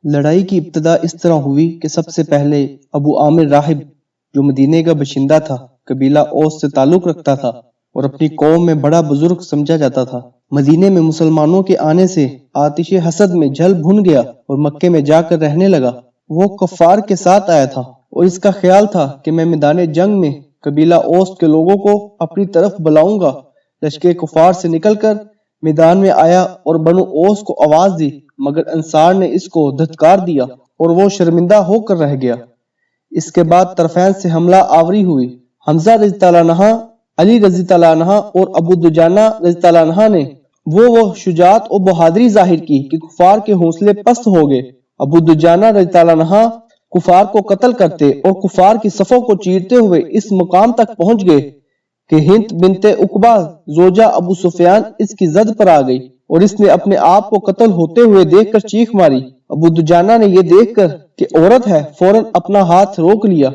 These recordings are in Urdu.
لڑائی کی ابتدا اس طرح ہوئی کہ سب سے پہلے ابو عامر راہب جو مدینے کا باشندہ تھا، قبیلہ اوس سے تعلق رکھتا تھا اور اپنی قوم میں بڑا بزرگ سمجھا جاتا تھا، مدینے میں مسلمانوں کے آنے سے آتش حسد میں جل بھن گیا اور مکے میں جا کر رہنے لگا۔ وہ کفار کے ساتھ آیا تھا اور اس کا خیال تھا کہ میں میدان جنگ میں قبیلہ اوس کے لوگوں کو اپنی طرف بلاؤں گا۔ لشکر کفار سے نکل کر میدان میں آیا اور بنو اوس کو آواز دی، مگر انصار نے اس کو دھتکار دیا اور وہ شرمندہ ہو کر رہ گیا۔ اس کے بعد طرفین سے حملہ آوری ہوئی۔ حمزہ رضی اللہ عنہ، علی رضی اللہ عنہ اور ابو دجانہ رضی اللہ عنہ نے وہ شجاعت اور بہادری ظاہر کی کہ کفار کے حوصلے پست ہو گئے۔ ابو دجانہ رضی اللہ عنہ کفار کو قتل کرتے اور کفار کی صفوں کو چیرتے ہوئے اس مقام تک پہنچ گئے کہ ہند بنت عقبہ زوجہ ابو سفیان اس کی زد پر آ گئی اور اس نے اپنے آپ کو قتل ہوتے ہوئے دیکھ کر چیخ ماری۔ ابو دجانہ نے یہ دیکھ کر کہ عورت ہے فوراً اپنا ہاتھ روک لیا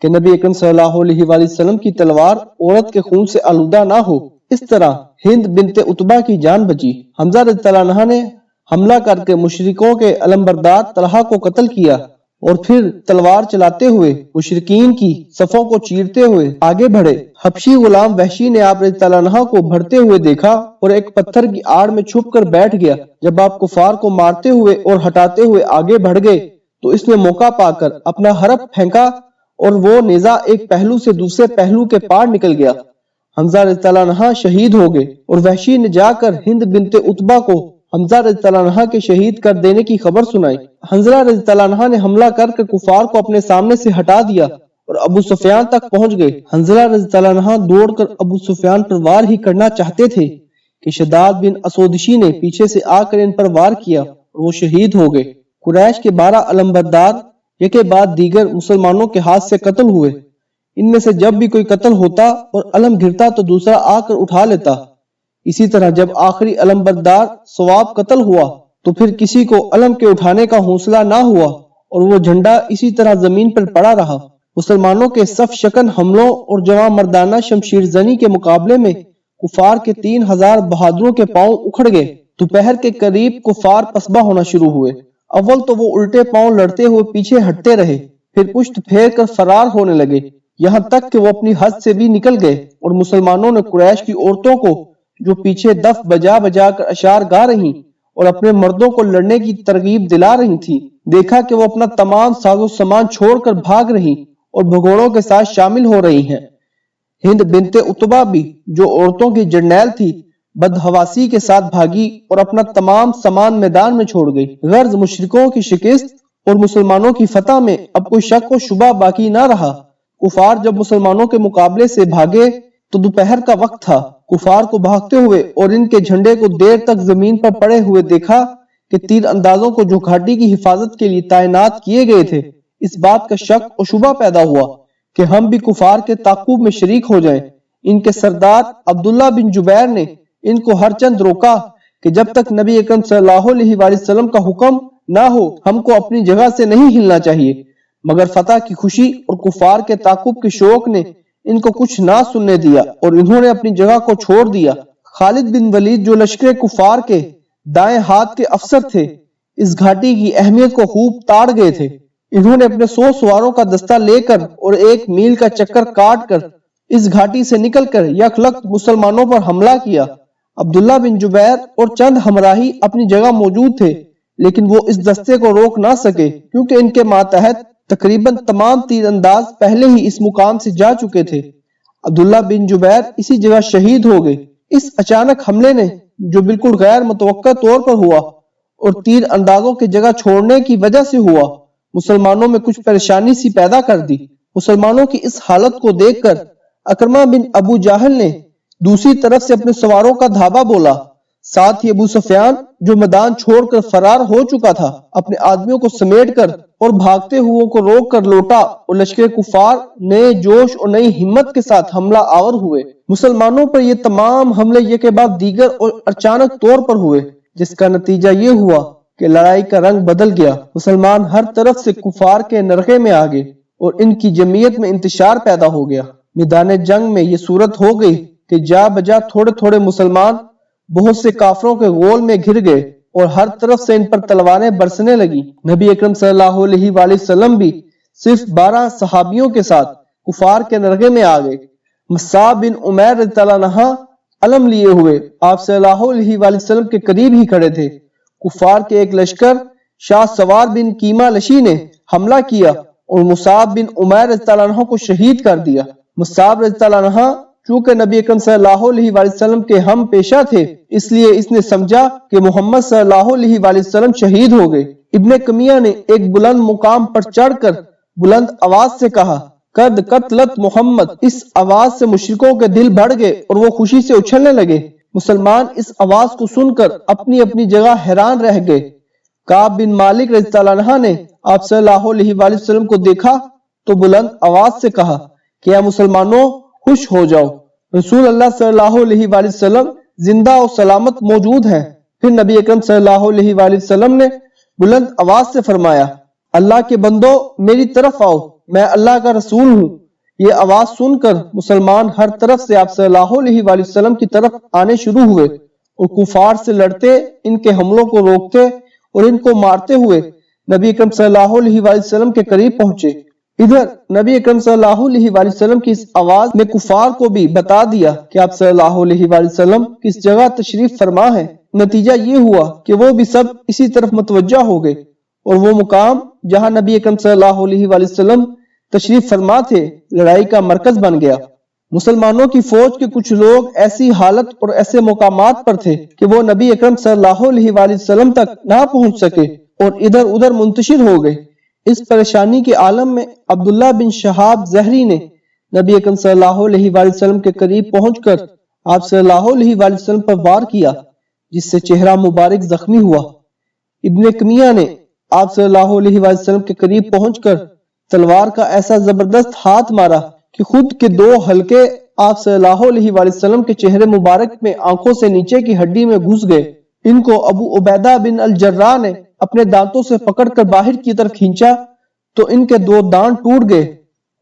کہ نبی اکرم صلی اللہ علیہ وآلہ وسلم کی تلوار عورت کے خون سے آلودہ نہ ہو۔ اس طرح ہند بنت عتبہ کی جان بچی۔ حمزہ رضی اللہ عنہ نے حملہ کر کے مشرکوں کے علمبردار طلحہ کو قتل کیا اور پھر تلوار چلاتے ہوئے مشرکین کی صفوں کو چیرتے ہوئے آگے بڑھے۔ حبشی غلام وحشی نے آپ رضی اللہ عنہ کو بڑھتے ہوئے دیکھا اور ایک پتھر کی آڑ میں چھپ کر بیٹھ گیا۔ جب آپ کفار کو مارتے ہوئے اور ہٹاتے ہوئے آگے بڑھ گئے تو اس نے موقع پا کر اپنا حرب پھینکا اور وہ نیزہ ایک پہلو سے دوسرے پہلو کے پار نکل گیا۔ حمزہ رضی اللہ عنہ شہید ہو گئے اور وحشی نے جا کر ہند بنت عتبہ کو حمزہ رضی اللہ عنہ کے شہید کر دینے کی خبر سنائی۔ حنظلہ رضی اللہ عنہ نے حملہ کر کے کفار کو اپنے سامنے سے ہٹا دیا اور ابو سفیان تک پہنچ گئے۔ حنظلہ رضی اللہ عنہ دوڑ کر ابو سفیان پر وار ہی کرنا چاہتے تھے کہ شداد بن اسودشی نے پیچھے سے آ کر ان پر وار کیا اور وہ شہید ہو گئے۔ قریش کے 12 علمبردار یکے بعد دیگر مسلمانوں کے ہاتھ سے قتل ہوئے۔ ان میں سے جب بھی کوئی قتل ہوتا اور علم گرتا تو دوسرا آ کر اٹھا لیتا۔ اسی طرح جب آخری علمبردار ثواب قتل ہوا تو پھر کسی کو علم کے اٹھانے کا حوصلہ نہ ہوا اور وہ جھنڈا اسی طرح زمین پر پڑا رہا۔ مسلمانوں کے صف شکن حملوں اور جوان مردانہ شمشیر زنی کے مقابلے میں کفار کے 3000 بہادروں کے پاؤں اکھڑ گئے۔ دوپہر کے قریب کفار پسبا ہونا شروع ہوئے۔ اول تو وہ الٹے پاؤں لڑتے ہوئے پیچھے ہٹتے رہے، پھر پشت پھیر کر فرار ہونے لگے، یہاں تک کہ وہ اپنی حد سے بھی نکل گئے اور مسلمانوں نے قریش کی عورتوں کو جو پیچھے دف بجا بجا کر اشعار گا رہی اور اپنے مردوں کو لڑنے کی ترغیب دلا رہی تھی، دیکھا کہ وہ اپنا تمام ساز و سامان چھوڑ کر بھاگ رہی اور بھگوڑوں کے ساتھ شامل ہو رہی ہیں۔ ہند بنت عتبہ بھی جو عورتوں کی جرنیل تھی بدحواسی کے ساتھ بھاگی اور اپنا تمام سامان میدان میں چھوڑ گئی۔ غرض مشرکوں کی شکست اور مسلمانوں کی فتح میں اب کوئی شک و شبہ باقی نہ رہا۔ کفار جب مسلمانوں کے مقابلے سے بھاگے تو دوپہر کا وقت تھا۔ کفار کو بھاگتے ہوئے اور ان کے جھنڈے کو دیر تک زمین پر پڑے ہوئے دیکھا کہ تیر اندازوں کو جو گھاٹی کی حفاظت کے لیے تعینات کیے گئے تھے، اس بات کا شک و شبہ پیدا ہوا کہ ہم بھی کفار کے تعاقب میں شریک ہو جائیں۔ ان کے سردار عبداللہ بن جبیر نے ان کو ہر چند روکا کہ جب تک نبی اکرم صلی اللہ علیہ وآلہ وسلم کا حکم نہ ہو ہم کو اپنی جگہ سے نہیں ہلنا چاہیے، مگر فتح کی خوشی اور کفار کے تعاقب کے شوق نے ان کو کچھ نہ سننے دیا اور انہوں نے اپنی جگہ کو چھوڑ دیا۔ خالد بن ولید جو لشکر کفار کے دائیں ہاتھ کے افسر تھے اس گھاٹی کی اہمیت کو خوب تاڑ گئے تھے۔ انہوں نے اپنے 100 سواروں کا دستہ لے کر اور 1 میل کا چکر کاٹ کر اس گھاٹی سے نکل کر یک لخت مسلمانوں پر حملہ کیا۔ عبداللہ بن جبیر اور چند ہمراہی اپنی جگہ موجود تھے لیکن وہ اس دستے کو روک نہ سکے کیونکہ ان کے ماتحت تقریباً تمام تیر انداز پہلے ہی اس مقام سے جا چکے تھے۔ عبداللہ بن جبیر اسی جگہ شہید ہو گئے۔ اس اچانک حملے نے جو بالکل غیر متوقع طور پر ہوا اور تیر اندازوں کی جگہ چھوڑنے کی وجہ سے ہوا، مسلمانوں میں کچھ پریشانی سی پیدا کر دی۔ مسلمانوں کی اس حالت کو دیکھ کر اکرمہ بن ابو جہل نے دوسری طرف سے اپنے سواروں کا دھابا بولا۔ ساتھ ہی ابو سفیان جو میدان چھوڑ کر فرار ہو چکا تھا اپنے آدمیوں کو سمیٹ کر اور بھاگتے ہوئے کو روک کر لوٹا اور لشکر کفار نئے جوش اور نئی ہمت کے ساتھ حملہ آور ہوئے۔ مسلمانوں پر یہ تمام حملے یک بعد دیگر اور اچانک طور پر ہوئے جس کا نتیجہ یہ ہوا کہ لڑائی کا رنگ بدل گیا۔ مسلمان ہر طرف سے کفار کے نرغے میں آگے اور ان کی جمعیت میں انتشار پیدا ہو گیا۔ میدان جنگ میں یہ صورت ہو گئی کہ جا بجا تھوڑے تھوڑے مسلمان بہت سے کافروں کے غول میں گھر گئے اور ہر طرف سے ان پر تلواریں برسنے لگی۔ نبی اکرم صلی اللہ علیہ وآلہ وسلم بھی صرف 12 صحابیوں کے ساتھ کفار کے نرغے میں آ گئے۔ مصعب بن عمیر رضی اللہ عنہ علم لیے ہوئے آپ صلی اللہ علیہ وآلہ وسلم کے قریب ہی کھڑے تھے۔ کفار کے ایک لشکر شاہ سوار بن کیمہ لشی نے حملہ کیا اور مصعب بن عمیر رضی اللہ عنہ کو شہید کر دیا۔ مصعب رضی اللہ عنہ چونکہ نبی اکرم صلی اللہ علیہ وآلہ وسلم کے ہم پیشہ تھے، اس لیے اس نے سمجھا کہ محمد صلی اللہ علیہ وآلہ وسلم شہید ہو گئے۔ ابن کمیہ نے ایک بلند مقام پر چڑھ کر بلند آواز سے کہا، قد قتلت محمد۔ اس آواز سے مشرکوں کے دل بڑھ گئے اور وہ خوشی سے اچھلنے لگے۔ مسلمان اس آواز کو سن کر اپنی اپنی جگہ حیران رہ گئے۔ کعب بن مالک رضی اللہ عنہ نے آپ صلی اللہ علیہ وآلہ وسلم کو دیکھا تو بلند آواز سے کہا کہ اے مسلمانوں خوش ہو جاؤ، رسول اللہ صلی اللہ علیہ وآلہ وسلم زندہ اور سلامت موجود ہیں۔ پھر نبی اکرم صلی اللہ علیہ وآلہ وسلم نے بلند آواز سے فرمایا، اللہ کے بندو میری طرف آؤ، میں اللہ کا رسول ہوں۔ یہ آواز سن کر مسلمان ہر طرف سے آپ صلی اللہ علیہ وآلہ وسلم کی طرف آنے شروع ہوئے اور کفار سے لڑتے، ان کے حملوں کو روکتے اور ان کو مارتے ہوئے نبی اکرم صلی اللہ علیہ وآلہ وسلم کے قریب پہنچے۔ ادھر نبی اکرم صلی اللہ علیہ وآلہ وسلم کی اس آواز نے کفار کو بھی بتا دیا کہ آپ صلی اللہ علیہ وآلہ وسلم کس جگہ تشریف فرما ہے۔ نتیجہ یہ ہوا کہ وہ بھی سب اسی طرف متوجہ ہو گئے اور وہ مقام جہاں نبی اکرم صلی اللہ علیہ وآلہ وسلم تشریف فرما تھے لڑائی کا مرکز بن گیا۔ مسلمانوں کی فوج کے کچھ لوگ ایسی حالت اور ایسے مقامات پر تھے کہ وہ نبی اکرم صلی اللہ علیہ وآلہ وسلم تک نہ پہنچ سکے اور ادھر ادھر منتشر ہو گئے۔ اس پریشانی کے عالم میں عبداللہ بن شہاب زہری نے نبی اکرم صلی اللہ علیہ وآلہ وسلم کے قریب پہنچ کر آپ صلی اللہ علیہ وآلہ وسلم پر وار کیا، جس سے چہرہ مبارک زخمی ہوا۔ ابن کمیہ نے آپ صلی اللہ علیہ وآلہ وسلم کے قریب پہنچ کر تلوار کا ایسا زبردست ہاتھ مارا کہ خود کے 2 حلقے آپ صلی اللہ علیہ وآلہ وسلم کے چہرے مبارک میں آنکھوں سے نیچے کی ہڈی میں گھس گئے۔ ان کو ابو عبیدہ بن الجراح نے اپنے دانتوں سے پکڑ کر باہر کی طرف کھینچا تو ان کے 2 دانت ٹوٹ گئے۔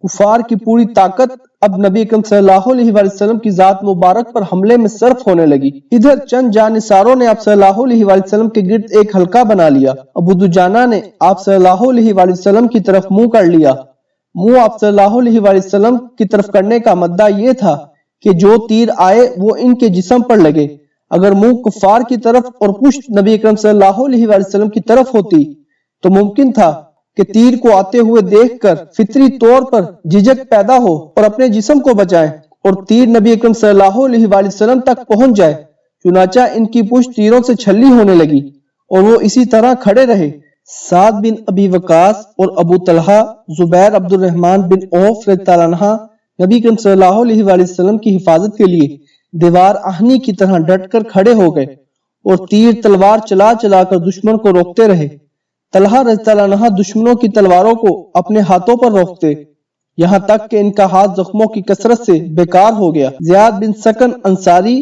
کفار کی پوری طاقت اب نبی اکرم صلی اللہ علیہ وآلہ وسلم کی ذات مبارک پر حملے میں صرف ہونے لگی۔ ادھر چند جانثاروں نے آپ صلی اللہ علیہ وآلہ وسلم کے گرد ایک حلقہ بنا لیا۔ ابو دجانہ نے آپ صلی اللہ علیہ وآلہ وسلم کی طرف منہ کر لیا۔ منہ آپ صلی اللہ علیہ وآلہ وسلم کی طرف کرنے کا مدعا یہ تھا کہ جو تیر آئے وہ ان کے جسم پر لگے۔ اگر منہ کفار کی طرف اور پشت نبی اکرم صلی اللہ علیہ وآلہ وسلم کی طرف ہوتی تو ممکن تھا کہ تیر کو آتے ہوئے دیکھ کر فطری طور پر جھجک پیدا ہو اور اپنے جسم کو بچائیں اور تیر نبی اکرم صلی اللہ علیہ وآلہ وسلم تک پہنچ جائے۔ چنانچہ ان کی پشت تیروں سے چھلی ہونے لگی اور وہ اسی طرح کھڑے رہے۔ سعد بن ابی وقاص اور ابو طلحہ، زبیر عبد الرحمن بن عوف رضی اللہ عنہ نبی اکرم صلی اللہ علیہ وآلہ وسلم کی حفاظت کے لیے دیوار آہنی کی طرح ڈٹ کر کھڑے ہو گئے اور تیر تلوار چلا چلا کر دشمن کو روکتے رہے۔ طلحہ رضی اللہ عنہ دشمنوں کی تلواروں کو اپنے ہاتھوں پر روکتے، یہاں تک کہ ان کا ہاتھ زخموں کی کثرت سے بیکار ہو گیا۔ زیاد بن سکن انصاری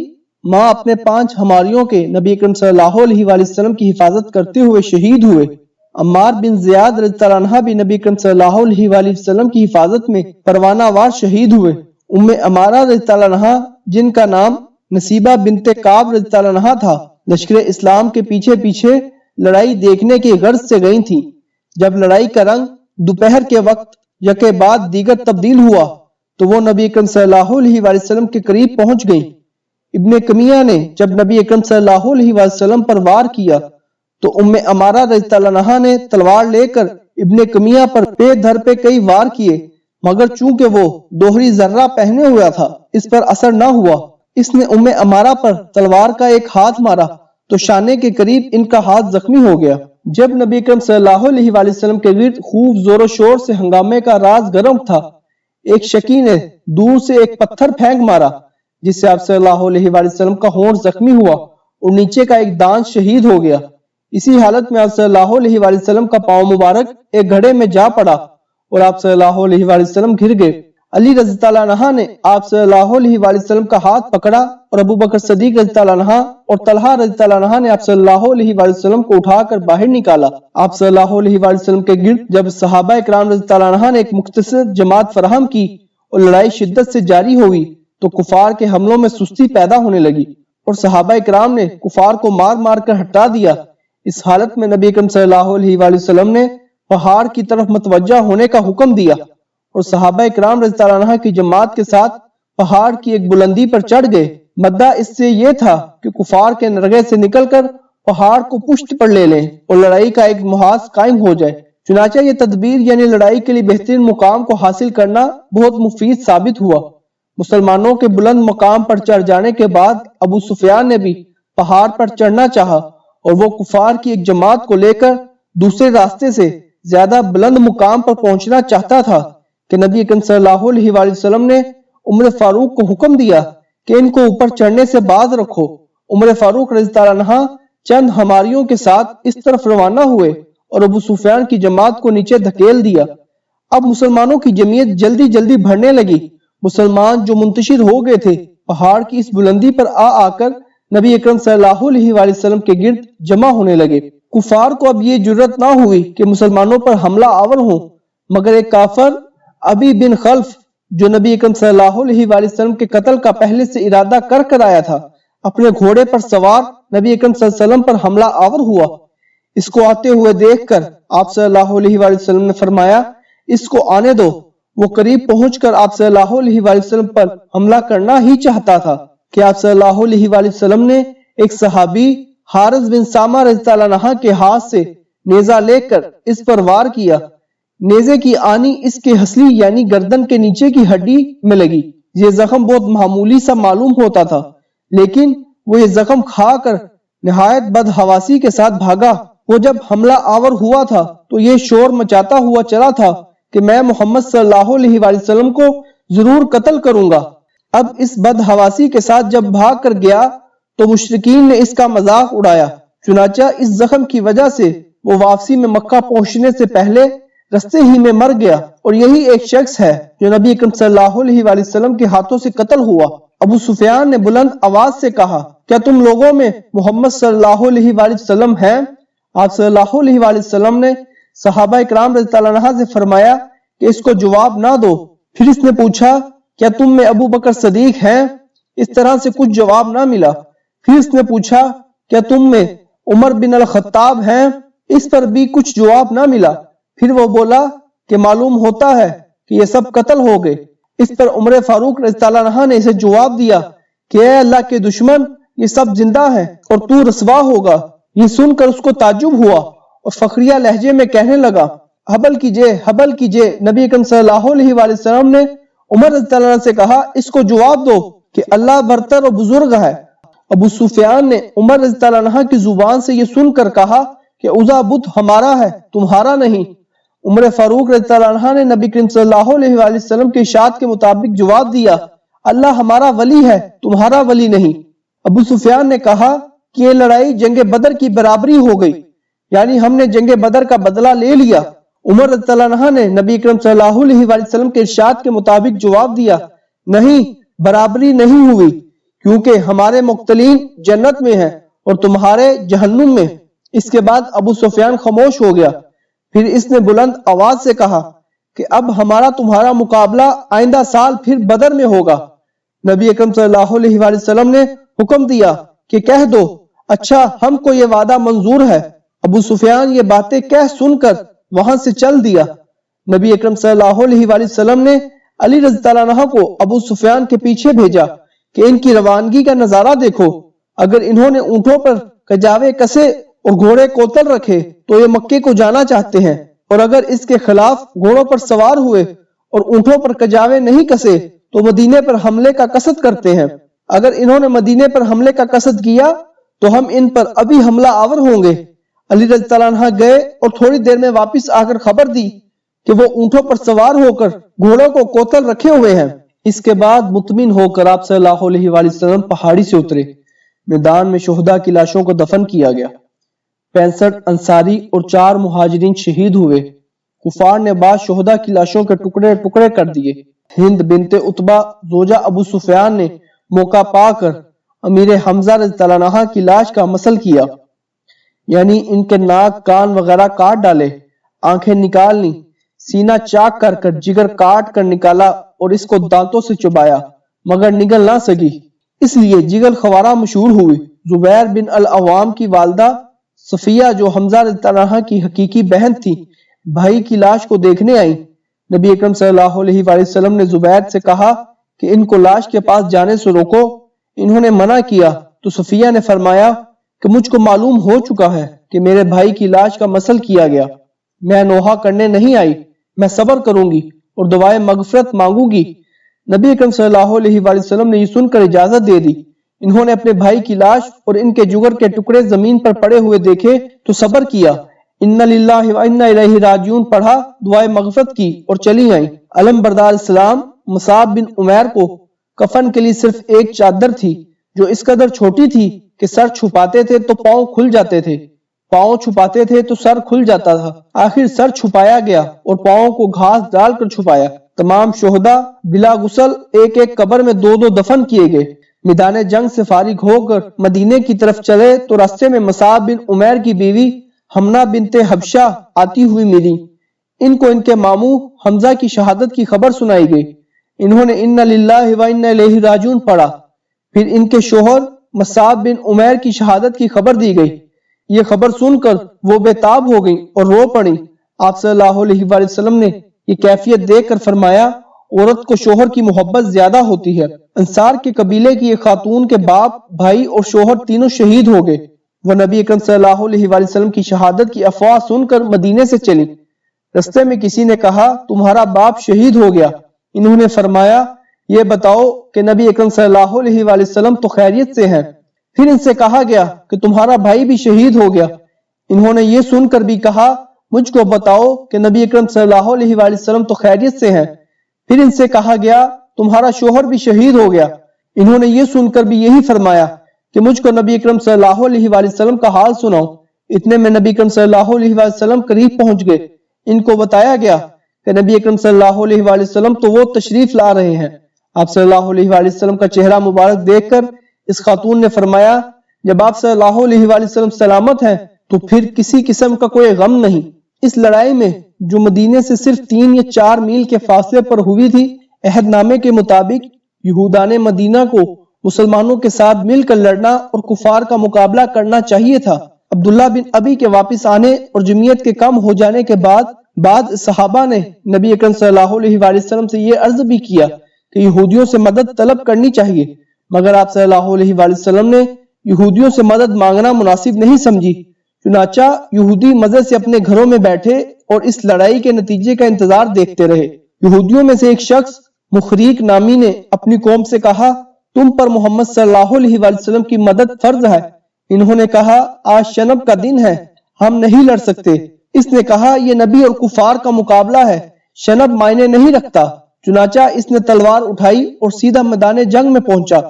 ماں اپنے 5 ہماریوں کے نبی اکرم صلی اللہ علیہ وآلہ وسلم کی حفاظت کرتے ہوئے شہید ہوئے۔ عمار بن زیاد رضی اللہ عنہ بھی نبی اکرم صلی اللہ علیہ وآلہ وسلم کی حفاظت میں پروانہ وار شہید ہوئے۔ ام امارہ رضی اللہ عنہ جن کا نام نصیبہ بنت کعب رضی اللہ عنہ تھا، لشکر اسلام کے پیچھے پیچھے لڑائی دیکھنے کی غرض سے گئی تھی۔ جب لڑائی کا رنگ دوپہر کے وقت یکے بعد دیگر تبدیل ہوا تو وہ نبی اکرم صلی اللہ علیہ وآلہ وسلم کے قریب پہنچ گئی۔ ابن کمیہ نے جب نبی اکرم صلی اللہ علیہ وآلہ وسلم پر وار کیا تو ام امارہ رضی اللہ عنہ نے تلوار لے کر ابن کمیہ پر پہ دھر پہ کئی وار کیے، مگر چونکہ وہ دوہری ذرہ پہنے ہوا تھا اس پر اثر نہ ہوا۔ اس نے ام امارہ پر تلوار کا ایک ہاتھ مارا تو شانے کے قریب ان کا ہاتھ زخمی ہو گیا۔ جب نبی اکرم صلی اللہ علیہ وآلہ وسلم کے گرد خوب زور و شور سے ہنگامے کا راز گرم تھا، ایک شکی نے دور سے ایک پتھر پھینک مارا جس سے آپ صلی اللہ علیہ وآلہ وسلم کا ہونٹ زخمی ہوا اور نیچے کا ایک دانت شہید ہو گیا۔ اسی حالت میں آپ صلی اللہ علیہ وآلہ وسلم کا پاؤں مبارک ایک گھڑے میں جا پڑا اور آپ صلی اللہ علیہ وآلہ وسلم گر گئے۔ علی رضی اللہ عنہ نے آپ صلی اللہ علیہ وآلہ وسلم کا ہاتھ پکڑا اور ابو بکر صدیق رضی اللہ عنہ اور طلحہ رضی اللہ عنہ نے آپ صلی اللہ علیہ وآلہ وسلم کو اٹھا کر باہر نکالا۔ آپ صلی اللہ علیہ وآلہ وسلم کے گرد جب صحابہ اکرام رضی اللہ عنہ نے ایک مختصر جماعت فراہم کی اور لڑائی شدت سے جاری ہوئی تو کفار کے حملوں میں سستی پیدا ہونے لگی اور صحابہ اکرام نے کفار کو مار مار کر ہٹا دیا۔ اس حالت میں نبی اکرم صلی اللہ علیہ وآلہ وسلم نے پہاڑ کی طرف متوجہ ہونے کا حکم دیا اور صحابہ اکرام رضی اللہ عنہ کی جماعت کے ساتھ پہاڑ کی ایک بلندی پر چڑھ گئے۔ مدعا اس سے یہ تھا کہ کفار کے نرغے سے نکل کر پہاڑ کو پشت پر لے لیں اور لڑائی کا ایک محاذ قائم ہو جائے۔ چنانچہ یہ تدبیر یعنی لڑائی کے لیے بہترین مقام کو حاصل کرنا بہت مفید ثابت ہوا۔ مسلمانوں کے بلند مقام پر چڑھ جانے کے بعد ابو سفیان نے بھی پہاڑ پر چڑھنا چاہا اور وہ کفار کی ایک جماعت کو لے کر دوسرے راستے سے زیادہ بلند مقام پر پہنچنا چاہتا تھا کہ نبی اکرم صلی اللہ علیہ وآلہ وسلم نے عمر فاروق کو حکم دیا کہ ان کو اوپر چڑھنے سے باز رکھو۔ عمر فاروق رضی اللہ عنہ چند ہماریوں کے ساتھ اس طرف روانہ ہوئے اور ابو سفیان کی جماعت کو نیچے دھکیل دیا۔ اب مسلمانوں کی جمعیت جلدی جلدی بڑھنے لگی۔ مسلمان جو منتشر ہو گئے تھے پہاڑ کی اس بلندی پر آ کر نبی اکرم صلی اللہ علیہ وآلہ وسلم کے گرد جمع ہونے لگے۔ کفار کو اب یہ جرأت نہ ہوئی کہ مسلمانوں پر حملہ آور ہوں، مگر ایک کافر ابی بن خلف جو نبی اکرم صلی اللہ علیہ وآلہ وسلم کے قتل کا پہلے سے ارادہ کر آیا تھا، اپنے گھوڑے پر سوار نبی اکرم صلی اللہ علیہ وسلم پر حملہ آور ہوا۔ اس کو آتے ہوئے دیکھ کر آپ صلی اللہ علیہ وآلہ وسلم نے فرمایا اس کو آنے دو۔ وہ قریب پہنچ کر آپ صلی اللہ علیہ وآلہ وسلم پر حملہ کرنا ہی چاہتا تھا کہ آپ صلی اللہ علیہ وآلہ وسلم نے ایک صحابی حارث بن سامہ رضی اللہ عنہ کے ہاتھ سے نیزہ لے کر اس پر وار کیا۔ نیزے کی آنی اس کے ہسلی یعنی گردن کے نیچے کی ہڈی میں لگی۔ یہ زخم بہت معمولی سا معلوم ہوتا تھا، لیکن وہ یہ زخم کھا کر نہایت بدحواسی کے ساتھ بھاگا۔ وہ جب حملہ آور ہوا تھا تو یہ شور مچاتا ہوا چلا تھا کہ میں محمد صلی اللہ علیہ وآلہ وسلم کو ضرور قتل کروں گا۔ اب اس بدحواسی کے ساتھ جب بھاگ کر گیا تو مشرکین نے اس کا مذاق اڑایا۔ چنانچہ اس زخم کی وجہ سے وہ واپسی میں مکہ پہنچنے سے پہلے رستے ہی میں مر گیا، اور یہی ایک شخص ہے جو نبی اکرم صلی اللہ علیہ وآلہ وسلم کے ہاتھوں سے قتل ہوا۔ ابو سفیان نے بلند آواز سے کہا کیا تم لوگوں میں محمد صلی اللہ علیہ وآلہ وسلم ہیں؟ آپ صلی اللہ علیہ وآلہ وسلم نے صحابہ اکرام رضی اللہ عنہ سے فرمایا کہ اس کو جواب نہ دو۔ پھر اس نے پوچھا کیا تم میں ابو بکر صدیق ہیں؟ اس طرح سے کچھ جواب نہ ملا۔ پھر اس نے پوچھا کیا تم میں عمر بن الخطاب ہیں؟ اس پر بھی کچھ جواب نہ ملا۔ پھر وہ بولا کہ معلوم ہوتا ہے کہ یہ سب قتل ہو گئے۔ اس پر عمر فاروق رضی اللہ عنہ نے اسے جواب دیا کہ اے اللہ کے دشمن، یہ سب زندہ ہیں اور تو رسوا ہوگا۔ یہ سن کر اس کو تعجب ہوا اور فخریہ لہجے میں کہنے لگا حبل کیجئے۔ نبی اکرم صلی اللہ علیہ وآلہ وسلم نے عمر رضی اللہ عنہ سے کہا اس کو جواب دو کہ اللہ برتر و بزرگ ہے۔ ابو سفیان نے عمر رضی اللہ عنہ کی زبان سے یہ سن کر کہا کہ عزا بت ہمارا ہے، تمہارا نہیں۔ عمر فاروق رضی اللہ عنہ نے نبی کریم صلی اللہ علیہ وآلہ وسلم کے ارشاد کے مطابق جواب دیا اللہ ہمارا ولی ہے، تمہارا ولی نہیں۔ ابو سفیان نے کہا کہ یہ لڑائی جنگ بدر کی برابری ہو گئی، یعنی ہم نے جنگ بدر کا بدلہ لے لیا۔ عمر رضی اللہ عنہ نے نبی کریم صلی اللہ علیہ وآلہ وسلم کے ارشاد کے مطابق جواب دیا نہیں، برابری نہیں ہوئی، کیونکہ ہمارے مقتلین جنت میں ہیں اور تمہارے جہنم میں۔ اس کے بعد ابو سفیان خاموش ہو گیا۔ پھر اس نے بلند آواز سے کہا کہ اب ہمارا تمہارا مقابلہ آئندہ سال پھر بدر میں ہوگا۔ نبی اکرم صلی اللہ علیہ وآلہ وسلم نے حکم دیا کہ کہہ دو اچھا ہم کو یہ وعدہ منظور ہے۔ ابو سفیان یہ باتیں کہہ سن کر وہاں سے چل دیا۔ نبی اکرم صلی اللہ علیہ وآلہ وسلم نے علی رضی اللہ عنہ کو ابو سفیان کے پیچھے بھیجا کہ ان کی روانگی کا نظارہ دیکھو، اگر انہوں نے اونٹوں پر کجاوے کسے اور گھوڑے کوتل رکھے تو یہ مکے کو جانا چاہتے ہیں، اور اگر اس کے خلاف گھوڑوں پر سوار ہوئے اور اونٹوں پر کجاوے نہیں کسے تو مدینے پر حملے کا قصد کرتے ہیں۔ اگر انہوں نے مدینے پر حملے کا قصد کیا تو ہم ان پر ابھی حملہ آور ہوں گے۔ علی رضی اللہ عنہ گئے اور تھوڑی دیر میں واپس آ کر خبر دی کہ وہ اونٹوں پر سوار ہو کر گھوڑوں کو کوتل رکھے ہوئے ہیں۔ اس کے بعد مطمئن ہو کر آپ صلی اللہ علیہ وآلہ وسلم پہاڑی سے اترے۔ میدان میں شہداء کی لاشوں کو دفن کیا گیا۔ 65 انصاری اور 4 مہاجرین شہید ہوئے۔ کفار نے بعض شہداء کی لاشوں کے ٹکڑے ٹکڑے کر دیے۔ ہند بنت عتبہ زوجہ ابو سفیان نے موقع پا کر امیر حمزہ رضی اللہ عنہ کی لاش کا مسل کیا، یعنی ان کے ناک کان وغیرہ کاٹ ڈالے، آنکھیں نکال لی، سینہ چاک کر کر جگر کاٹ کر نکالا اور اس کو دانتوں سے چبایا مگر نگل نہ سکی، اس لیے جگر خوارہ مشہور ہوئی۔ زبیر بن العوام کی والدہ صفیہ جو حمزہ رضی اللہ عنہ کی حقیقی بہن تھی بھائی کی لاش کو دیکھنے آئیں۔ نبی اکرم صلی اللہ علیہ وآلہ وسلم نے زبیر سے کہا کہ ان کو لاش کے پاس جانے سے روکو۔ انہوں نے منع کیا تو صفیہ نے فرمایا کہ مجھ کو معلوم ہو چکا ہے کہ میرے بھائی کی لاش کا مسل کیا گیا، میں نوحہ کرنے نہیں آئی، میں صبر کروں گی اور دعائے مغفرت مانگوں گی۔ نبی اکرم صلی اللہ علیہ وآلہ وسلم نے یہ سن کر اجازت دے دی۔ انہوں نے اپنے بھائی کی لاش اور ان کے جگر کے ٹکڑے زمین پر پڑے ہوئے دیکھے تو صبر کیا، ان للہ و انا الیہ راجعون پڑھا، دعائے مغفرت کی اور چلی آئیں۔ علم بردار اسلام مصعب بن عمیر کو کفن کے لیے صرف ایک چادر تھی جو اس قدر چھوٹی تھی کہ سر چھپاتے تھے تو پاؤں کھل جاتے تھے، پاؤں چھپاتے تھے تو سر کھل جاتا تھا۔ آخر سر چھپایا گیا اور پاؤں کو گھاس ڈال کر چھپایا۔ تمام شہداء بلا غسل ایک ایک قبر میں دو دو دفن کیے گئے۔ میدان جنگ سے فارغ ہو کر مدینے کی طرف چلے تو راستے میں مصعب بن عمیر کی بیوی حمنہ بنت حبشہ آتی ہوئی ملی۔ ان کو ان کے ماموں حمزہ کی شہادت کی خبر سنائی گئی۔ انہوں نے ان للہ و انا الیہ راجعون پڑھا۔ پھر ان کے شوہر مصعب بن عمیر کی شہادت کی خبر دی گئی۔ یہ خبر سن کر وہ بے تاب ہو گئیں اور رو پڑیں۔ آپ صلی اللہ علیہ وآلہ وسلم نے یہ کیفیت دیکھ کر فرمایا عورت کو شوہر کی محبت زیادہ ہوتی ہے۔ انصار کے قبیلے کی ایک خاتون کے باپ، بھائی اور شوہر تینوں شہید ہو گئے۔ وہ نبی اکرم صلی اللہ علیہ وآلہ وسلم کی شہادت کی افواہ سن کر مدینے سے چلی۔ رستے میں کسی نے کہا تمہارا باپ شہید ہو گیا۔ انہوں نے فرمایا یہ بتاؤ کہ نبی اکرم صلی اللہ علیہ وآلہ وسلم تو خیریت سے ہیں۔ پھر ان سے کہا گیا کہ تمہارا بھائی بھی شہید ہو گیا۔ انہوں نے یہ سن کر بھی کہا مجھ کو بتاؤ کہ نبی اکرم صلی اللہ علیہ وآلہ وسلم تو خیریت سے ہیں۔ پھر ان سے کہا گیا تمہارا شوہر بھی شہید ہو گیا۔ انہوں نے یہ سن کر بھی یہی فرمایا کہ مجھ کو نبی اکرم صلی اللہ علیہ وآلہ وسلم کا حال سناؤ۔ اتنے میں نبی اکرم صلی اللہ علیہ وآلہ وسلم قریب پہنچ گئے۔ ان کو بتایا گیا کہ نبی اکرم صلی اللہ علیہ وآلہ وسلم تو وہ تشریف لا رہے ہیں۔ آپ صلی اللہ علیہ وآلہ وسلم کا چہرہ مبارک دیکھ کر اس خاتون نے فرمایا جب آپ صلی اللہ علیہ وآلہ وسلم سلامت ہیں تو پھر کسی قسم کا کوئی غم نہیں۔ اس لڑائی میں جو مدینے سے صرف 3 یا 4 میل کے فاصلے پر ہوئی تھی، عہد نامے کے مطابق یہودان مدینہ کو مسلمانوں کے ساتھ مل کر لڑنا اور کفار کا مقابلہ کرنا چاہیے تھا۔ عبداللہ بن ابی کے واپس آنے اور جمعیت کے کم ہو جانے کے بعد صحابہ نے نبی اکرم صلی اللہ علیہ وآلہ وسلم سے یہ عرض بھی کیا کہ یہودیوں سے مدد طلب کرنی چاہیے، مگر آپ صلی اللہ علیہ وآلہ وسلم نے یہودیوں سے مدد مانگنا مناسب نہیں سمجھی۔ چنانچہ یہودی مزے سے اپنے گھروں میں بیٹھے اور اس لڑائی کے نتیجے کا انتظار دیکھتے رہے۔ یہودیوں میں سے ایک شخص مخریق نامی نے اپنی قوم سے کہا تم پر محمد صلی اللہ علیہ وآلہ وسلم کی مدد فرض ہے۔ انہوں نے کہا آج شنب کا دن ہے، ہم نہیں لڑ سکتے۔ اس نے کہا یہ نبی اور کفار کا مقابلہ ہے، شنب معنی نہیں رکھتا۔ چنانچہ اس نے تلوار اٹھائی اور سیدھا میدان جنگ میں پہنچا۔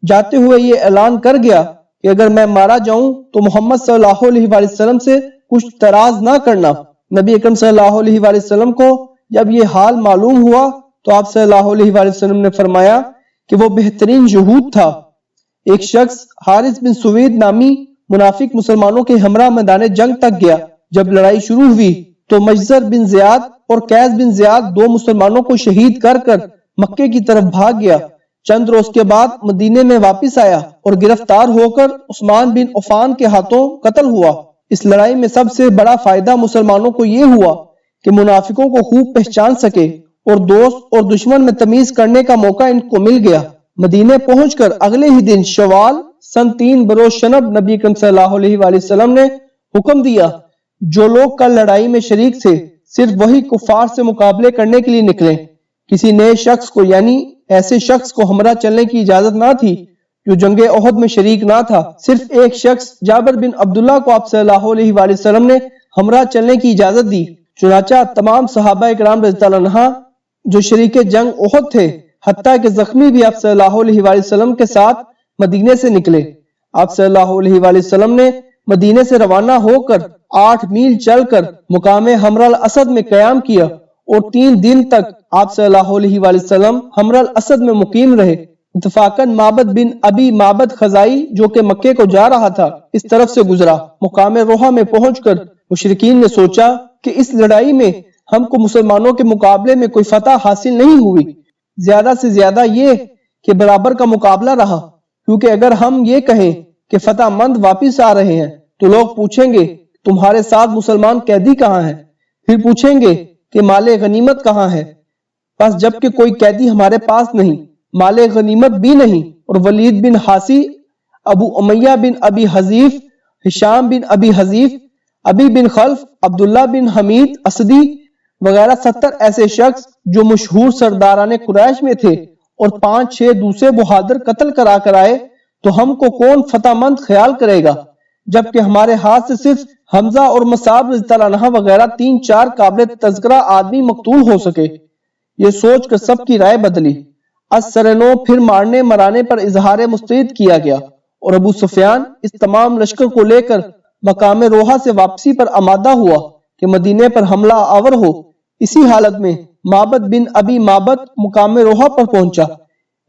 جاتے ہوئے یہ اعلان کر گیا کہ اگر میں مارا جاؤں تو محمد صلی اللہ علیہ وآلہ وسلم سے کچھ تراز نہ کرنا۔ نبی اکرم صلی اللہ علیہ وآلہ وسلم کو جب یہ حال معلوم ہوا تو آپ صلی اللہ علیہ وآلہ وسلم نے فرمایا کہ وہ بہترین یہود تھا۔ ایک شخص حارث بن سوید نامی منافق مسلمانوں کے ہمراہ میدان جنگ تک گیا۔ جب لڑائی شروع ہوئی تو مجزر بن زیاد اور قیس بن زیاد 2 مسلمانوں کو شہید کر مکے کی طرف بھاگ گیا۔ چند روز کے بعد مدینے میں واپس آیا اور گرفتار ہو کر عثمان بن عفان کے ہاتھوں قتل ہوا۔ اس لڑائی میں سب سے بڑا فائدہ مسلمانوں کو یہ ہوا کہ منافقوں کو خوب پہچان سکے اور دوست اور دشمن میں تمیز کرنے کا موقع ان کو مل گیا۔ مدینے پہنچ کر اگلے ہی دن شوال سن 3 بروز شنب نبی اکرم صلی اللہ علیہ وآلہ وسلم نے حکم دیا جو لوگ کل لڑائی میں شریک تھے صرف وہی کفار سے مقابلے کرنے کے لیے نکلے۔ کسی نئے شخص کو یعنی ایسے شخص کو ہمراہ چلنے کی اجازت نہ تھی جو جنگ احد میں شریک نہ تھا۔ صرف ایک شخص جابر بن عبداللہ کو آپ صلی اللہ علیہ وآلہ وسلم نے ہمراہ چلنے کی اجازت دی۔ چنانچہ تمام صحابہ اکرام رضی اللہ عنہ جو شریک جنگ احد تھے حتیٰ کہ زخمی بھی آپ صلی اللہ علیہ وآلہ وسلم کے ساتھ مدینے سے نکلے۔ آپ صلی اللہ علیہ وآلہ وسلم نے مدینے سے روانہ ہو کر 8 میل چل کر مقام حمر الاسد میں قیام کیا اور 3 دن تک آپ صلی اللہ علیہ وآلہ وسلم حمر الاسد میں مقیم رہے۔ اتفاقاً معبد بن ابی معبد خزائی جو کہ مکے کو جا رہا تھا اس طرف سے گزرا۔ مقام روحہ میں پہنچ کر مشرکین نے سوچا کہ اس لڑائی میں ہم کو مسلمانوں کے مقابلے میں کوئی فتح حاصل نہیں ہوئی، زیادہ سے زیادہ یہ کہ برابر کا مقابلہ رہا، کیونکہ اگر ہم یہ کہیں کہ فتح مند واپس آ رہے ہیں تو لوگ پوچھیں گے تمہارے ساتھ مسلمان قیدی کہاں ہیں؟ پھر پوچھیں گے کہ مال غنیمت کہاں ہے؟ بس جب کہ کوئی قیدی ہمارے پاس نہیں، مال غنیمت بھی نہیں، اور ولید بن حاسی، ابو امیہ بن ابی حذیف، ہشام بن ابی حذیف، ابی بن خلف، عبداللہ بن حمید اسدی وغیرہ 70 ایسے شخص جو مشہور سرداران قریش میں تھے اور 5-6 دوسرے بہادر قتل کرا کر آئے، تو ہم کو کون فتح مند خیال کرے گا، جبکہ ہمارے ہاتھ سے صرف حمزہ اور مصعب رضی اللہ عنہ وغیرہ 3-4 قابل تذکرہ آدمی مقتول ہو سکے۔ یہ سوچ کر سب کی رائے بدلی۔ از سر نو پھر مارنے مرانے پر اظہار مستعد کیا گیا، اور ابو سفیان اس تمام لشکر کو لے کر مقام روحہ سے واپسی پر آمادہ ہوا کہ مدینے پر حملہ آور ہو۔ اسی حالت میں معبد بن ابی معبد مقام روحہ پر پہنچا۔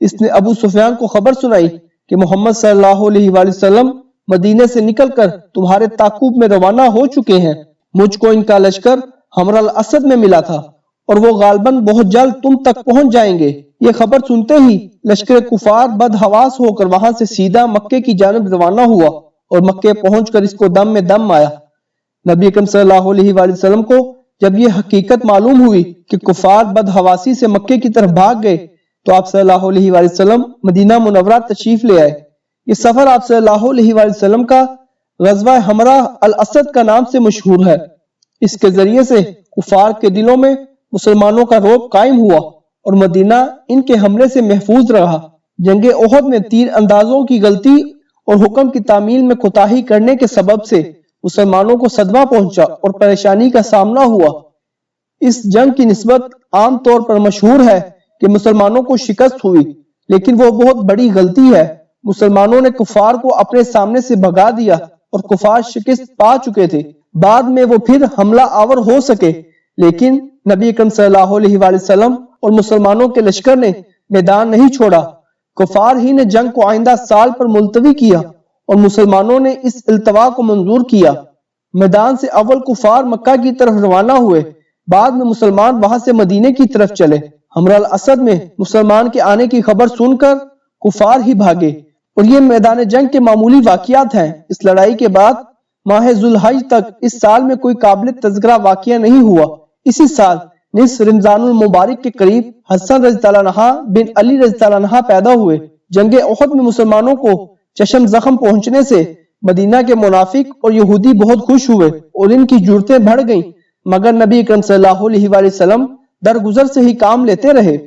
اس نے ابو سفیان کو خبر سنائی کہ محمد صلی اللہ علیہ وآلہ وسلم مدینے سے نکل کر تمہارے تعاقب میں روانہ ہو چکے ہیں۔ مجھ کو ان کا لشکر حمر الاسد میں ملا تھا اور وہ غالباً بہت جلد تم تک پہنچ جائیں گے۔ یہ خبر سنتے ہی لشکر کفار بدحواس ہو کر وہاں سے سیدھا مکے کی جانب روانہ ہوا، اور مکے پہنچ کر اس کو دم میں دم آیا۔ نبی اکرم صلی اللہ علیہ وآلہ وسلم کو جب یہ حقیقت معلوم ہوئی کہ کفار بدحواسی سے مکے کی طرف بھاگ گئے، تو آپ صلی اللہ علیہ وآلہ وسلم مدینہ منورہ تشریف لے آئے۔ یہ سفر آپ صلی اللہ علیہ وآلہ وسلم کا غزوہ حمراء الاسد کا نام سے مشہور ہے۔ اس کے ذریعے سے کفار کے دلوں میں مسلمانوں کا رعب قائم ہوا اور مدینہ ان کے حملے سے محفوظ رہا۔ جنگ احد میں تیر اندازوں کی غلطی اور حکم کی تعمیل میں کوتاہی کرنے کے سبب سے مسلمانوں کو صدمہ پہنچا اور پریشانی کا سامنا ہوا۔ اس جنگ کی نسبت عام طور پر مشہور ہے کہ مسلمانوں کو شکست ہوئی، لیکن وہ بہت بڑی غلطی ہے۔ مسلمانوں نے کفار کو اپنے سامنے سے بھگا دیا اور کفار شکست پا چکے تھے۔ بعد میں وہ پھر حملہ آور ہو سکے، لیکن نبی اکرم صلی اللہ علیہ وآلہ وسلم اور مسلمانوں کے لشکر نے میدان نہیں چھوڑا۔ کفار ہی نے جنگ کو آئندہ سال پر ملتوی کیا اور مسلمانوں نے اس التوا کو منظور کیا۔ میدان سے اول کفار مکہ کی طرف روانہ ہوئے، بعد میں مسلمان وہاں سے مدینے کی طرف چلے۔ حمر الاسد میں مسلمان کے آنے کی خبر سن کر کفار ہی بھاگے، اور یہ میدان جنگ کے معمولی واقعات ہیں۔ اس لڑائی کے بعد ماہ ذوالحج تک اس سال میں کوئی قابل تذکرہ واقعہ نہیں ہوا۔ اسی سال نصف رمضان المبارک کے قریب حسن رضی اللہ عنہ بن علی رضی اللہ عنہ پیدا ہوئے۔ جنگ احد میں مسلمانوں کو چشم زخم پہنچنے سے مدینہ کے منافق اور یہودی بہت خوش ہوئے اور ان کی جرتیں بڑھ گئیں، مگر نبی اکرم صلی اللہ علیہ وآلہ وسلم درگزر سے ہی کام لیتے رہے۔